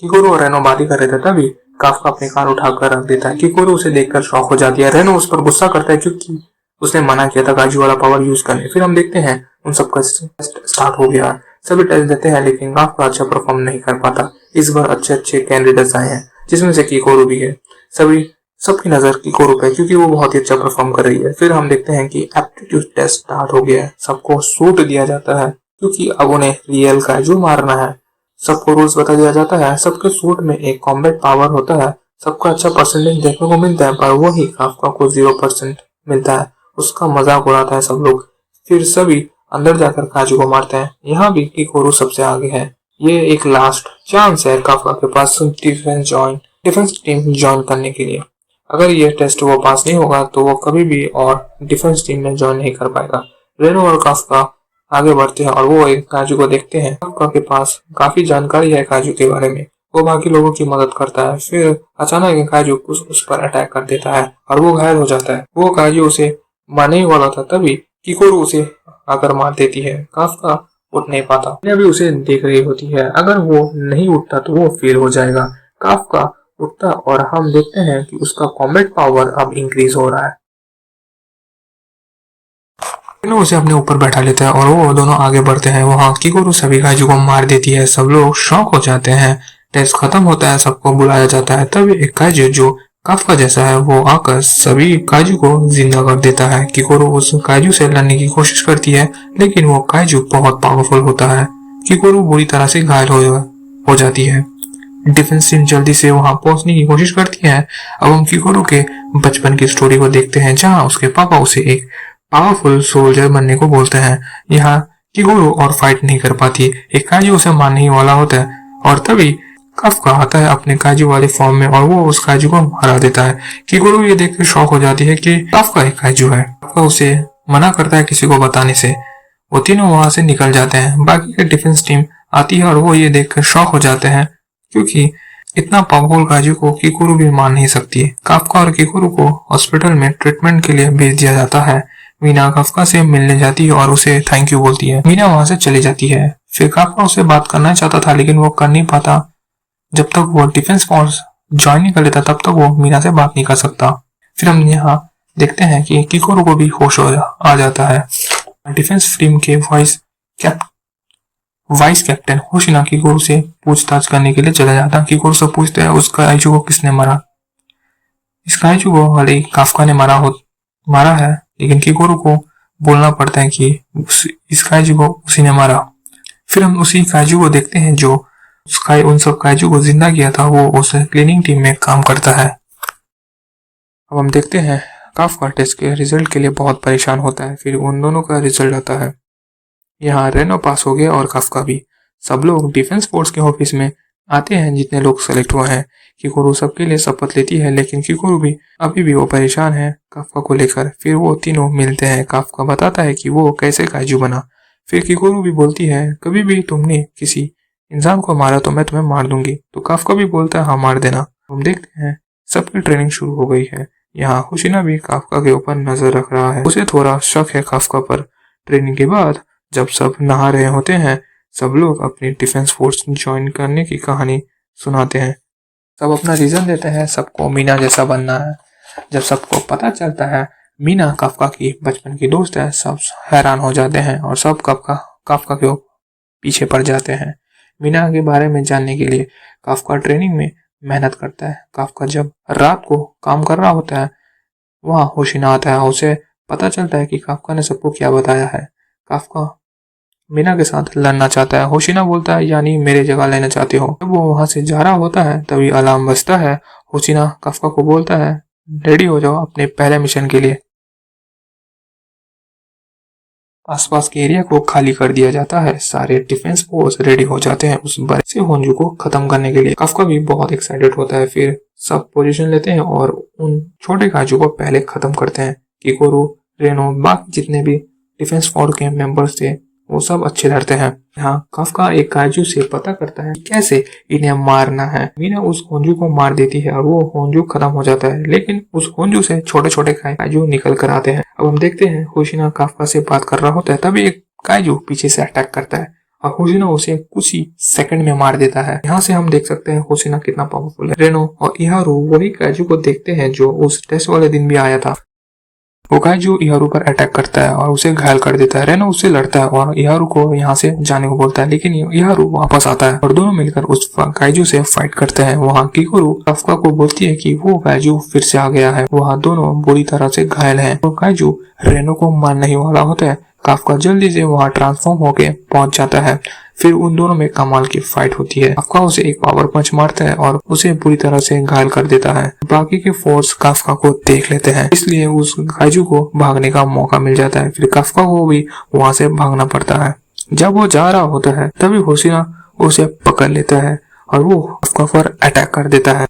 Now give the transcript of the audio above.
किकोरू और रेनो बात ही कर रहे थे तभी काफका अपनी कार उठाकर रख देता है। किकोरू उसे देखकर शॉक हो जाती है। रेनो उस पर गुस्सा करता है क्योंकि उसने मना किया था काजू वाला पावर यूज करने। फिर हम देखते हैं उन सबका टेस्ट स्टार्ट हो गया। सभी टेस्ट देते हैं लेकिन काफका अच्छा परफॉर्म नहीं कर पाता। इस बार अच्छे अच्छे कैंडिडेट्स आए हैं जिसमें से किकोरू भी है। सबकी नजर किकोरू पे क्योंकि वो बहुत ही अच्छा परफॉर्म कर रही है। फिर हम देखते हैं कि एप्टीट्यूड टेस्ट स्टार्ट हो गया है। सबको सूट दिया जाता है क्योंकि अब उन्हें रियल काजू मारना है। सबको रूल्स बता दिया जाता है। सबके सूट में एक कॉम्बैट पावर होता है। सबको अच्छा परसेंटेज देखने को मिलता है पर वही काफका को 0% मिलता है। उसका मजाक उड़ाता है सब लोग। फिर सभी अंदर जाकर काजू को मारते हैं। यहाँ भी किकोरू सबसे आगे है। ये एक लास्ट चांस है काफका के पास डिफेंस टीम ज्वाइन करने के लिए। अगर ये टेस्ट वो पास नहीं होगा तो वो कभी भी और डिफेंस टीम में ज्वाइन नहीं कर पाएगा। रेनो और काफका आगे बढ़ते हैं और वो एक काजू को देखते हैं। काफका के पास काफी जानकारी है काजू के बारे में। वो बाकी लोगों की मदद करता है। फिर अचानक काजू उस पर अटैक कर देता है और वो घायल हो जाता है। वो काजू उसे मारने ही वाला था तभी किकोरू उसे आकर मार देती है। काफका उठ नहीं पाता। अभी उसे देख रही होती है। अगर वो नहीं उठता तो वो फेल हो जाएगा। काफका उठता और हम देखते हैं कि उसका कॉम्बैट पावर अब इंक्रीज हो रहा है। रेनो उसे अपने ऊपर बैठा लेता है और वो दोनों आगे बढ़ते हैं। वहाँ किकोरू सभी काजू को मार देती है। सब लोग शॉक हो जाते हैं। टेस्ट खत्म होता है। सबको बुलाया जाता है। तब एक काजू जो काफका जैसा है वो आकर सभी काजू को जिंदा कर देता है। किकोरू उस काजू से लड़ने की कोशिश करती है लेकिन वो काजू बहुत पावरफुल होता है। किकोरू बुरी तरह से घायल हो जाती है। डिफेंस टीम जल्दी से वहां पहुंचने की कोशिश करती है। अब हम किकोरू के बचपन की स्टोरी को देखते हैं जहां उसके पापा उसे एक पावरफुल सोल्जर बनने को बोलते हैं। यहाँ किकोरू और फाइट नहीं कर पाती। एक काजू उसे मारने ही वाला होता है और तभी काफका आता है अपने काजू वाले फॉर्म में और वो उस काजू को हरा देता है। किकोरू ये देखकर शॉक हो जाती है कि काफका एक काजू है। काफका उसे मना करता है किसी को बताने से। वो तीनों वहां से निकल जाते हैं। बाकी की डिफेंस टीम आती है और वो ये देखकर शॉक हो जाते हैं क्योंकि इतना पावरफुल काजू को किकोरू भी मार नहीं सकती। काफका और किकोरू को हॉस्पिटल में ट्रीटमेंट के लिए भेज दिया जाता है। मीना काफका से मिलने जाती है और उसे थैंक यू बोलती है। मीना वहां से चली जाती है। फिर काफका उसे बात करना चाहता था लेकिन वो कर नहीं पाता। जब तक वो डिफेंस फोर्स ज्वाइन नहीं कर लेता तब तक वो मीना से बात नहीं कर सकता। फिर हम यहाँ देखते हैं कि किकोरू को भी होश आ जाता है। डिफेंस टीम के वाइस कैप्टन होशिना किकोरू से पूछताछ करने के लिए चला जाता है। किकोरू से पूछते हैं उस काजू को किसने मारा। इस काजू को वाले काफका ने मारा है लेकिन किकोरू को बोलना पड़ता है कि इस काजू को उसी ने मारा। फिर हम उसी काजू को देखते हैं जो उन सब काजू को जिंदा किया था। वो उस क्लीनिंग टीम में काम करता है। अब हम देखते हैं काफका टेस्ट के रिजल्ट के लिए बहुत परेशान होता है। फिर उन दोनों का रिजल्ट आता है। यहाँ रेनो पास हो गया और काफका भी। सब लोग डिफेंस फोर्स के ऑफिस में आते हैं जितने लोग सेलेक्ट हुए हैं। किकोरू सबके लिए शपथ लेती है लेकिन किकोरू भी अभी भी वो परेशान है काफका को लेकर। फिर वो तीनों मिलते हैं। काफका बताता है कि वो कैसे काजू बना। फिर किकोरू भी बोलती है कभी भी तुमने किसी इंसान को मारा तो मैं तुम्हें मार दूंगी। तो काफका भी बोलता है हाँ मार देना। हम देखते हैं सबकी ट्रेनिंग शुरू हो गई है। यहाँ होशिना भी काफका के ऊपर नजर रख रहा है। उसे थोड़ा शक है काफका पर। ट्रेनिंग के बाद जब सब नहा रहे होते हैं सब लोग अपनी डिफेंस फोर्स ज्वाइन करने की कहानी सुनाते हैं। सब अपना रीजन देते हैं। सबको मीना जैसा बनना है। जब सबको पता चलता है मीना काफका की बचपन की दोस्त है सब हैरान हो जाते हैं और सब काफका के पीछे पड़ जाते हैं। मीना के बारे में जानने के लिए काफका ट्रेनिंग में मेहनत करता है। काफका जब रात को काम कर रहा होता है वहाँ होशिना आता है। उसे पता चलता है कि काफका ने सबको क्या बताया है। काफका मीना के साथ लड़ना चाहता है। होशिना बोलता है यानी मेरे जगह लेना चाहते हो। जब वो वहां से जा रहा होता है तभी अलार्म बजता है। होशिना काफका को बोलता है रेडी हो जाओ अपने पहले मिशन के लिए। आसपास के एरिया को खाली कर दिया जाता है। सारे डिफेंस फोर्स रेडी हो जाते हैं उस बड़े से होंजू को खत्म करने के लिए। काफका भी बहुत एक्साइटेड होता है। फिर सब पोजीशन लेते हैं और उन छोटे काजू को पहले खत्म करते हैं। किकोरू रेनो बाकी जितने भी डिफेंस फोर्स के मेंबर्स थे वो सब अच्छे लड़ते हैं। यहाँ काफका एक काजू से पता करता है कैसे इन्हें मारना है। मीना उस होंजू को मार देती है और वो होंजू खत्म हो जाता है लेकिन उस होंजू से छोटे छोटे काजू निकल कर आते हैं। अब हम देखते हैं होशिना काफका से बात कर रहा होता है तभी एक काजू पीछे से अटैक करता है और होशिना उसे कुछ ही सेकंड में मार देता है। यहाँ से हम देख सकते हैं होशिना कितना पावरफुल है। रेनो और इहारू वही काइजू को देखते हैं जो उस टेस्ट वाले दिन भी आया था। वो काइजू इहारू पर अटैक करता है और उसे घायल कर देता है। रेनो उससे लड़ता है और इहारू को यहाँ से जाने को बोलता है, लेकिन इहारू वापस आता है और दोनों मिलकर उस काइजू से फाइट करते हैं। वहाँ किकोरू काफका को बोलती है कि वो काइजू फिर से आ गया है। वहाँ दोनों बुरी तरह से घायल हैं और काइजू रेनो को मारने ही वाला होता है। काफका जल्दी से वहाँ ट्रांसफॉर्म होके पहुंच जाता है। फिर उन दोनों में कमाल की फाइट होती है। काफका उसे एक पावर पंच मारता है और उसे बुरी तरह से घायल कर देता है। बाकी के फोर्स काफका को देख लेते हैं, इसलिए उस काइजू को भागने का मौका मिल जाता है। फिर काफका को भी वहाँ से भागना पड़ता है। जब वो जा रहा होता है तभी होशिना उसे पकड़ लेता है और वो काफका पर अटैक कर देता है।